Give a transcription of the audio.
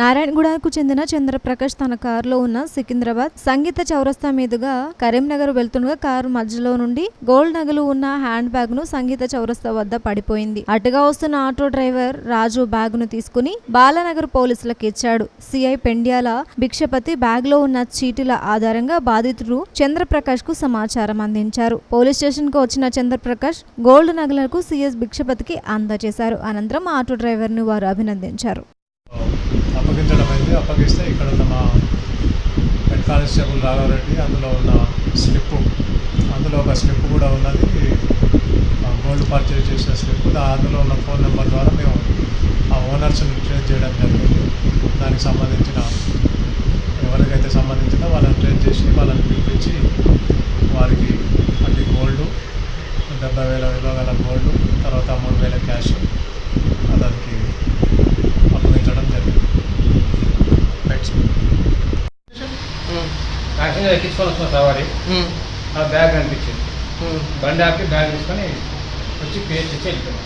నారాయణగూడకు చెందిన చంద్రప్రకాష్ తన కారులో ఉన్న సికింద్రాబాద్ సంగీత చౌరస్తా మీదుగా కరీంనగర్ వెళ్తుండగా కారు మధ్యలో నుండి గోల్డ్ నగలు ఉన్న హ్యాండ్ బ్యాగ్ ను సంగీత చౌరస్తా వద్ద పడిపోయింది. అటుగా వస్తున్న ఆటో డ్రైవర్ రాజు బ్యాగ్ ను తీసుకుని బాలానగర్ పోలీసులకు ఇచ్చాడు. సిఐ పెండ్యాల భిక్షపతి బ్యాగ్ లో ఉన్న చీటీల ఆధారంగా బాధితుడు చంద్రప్రకాష్ కు సమాచారం అందించారు. పోలీస్ స్టేషన్ కు వచ్చిన చంద్రప్రకాష్ గోల్డ్ నగలకు సిఎస్ భిక్షపతికి అందజేశారు. అనంతరం ఆటో డ్రైవర్ ను వారు అభినందించారు. అప్పగించడం అయింది. అప్పగిస్తే ఇక్కడ ఉన్న మా హెడ్ కానిస్టేబుల్ రాఘవరెడ్డి అందులో ఉన్న అందులో ఒక స్లిప్ కూడా ఉన్నది, గోల్డ్ పర్చేజ్ చేసిన స్లిప్. అందులో ఉన్న ఫోన్ నెంబర్ ద్వారా మేము ఆ ఓనర్స్ని ట్రేస్ చేయడం జరిగింది. దానికి సంబంధించిన ఎవరికైతే సంబంధించిందో వాళ్ళని ట్రేస్ చేసి వాళ్ళని పిలిపించి వారికి అది గోల్డ్ 70,000 విలువ గల గోల్డ్, తర్వాత 3,000 క్యాష్ దానికి అప్పగించడం జరిగింది. ఎక్కించుకొని వచ్చిన సవారి ఆ బ్యాగ్ కనిపించింది. బండి ఆపి బ్యాగ్ తీసుకొని వచ్చి పే చేసి వెళ్ళిపోయాం.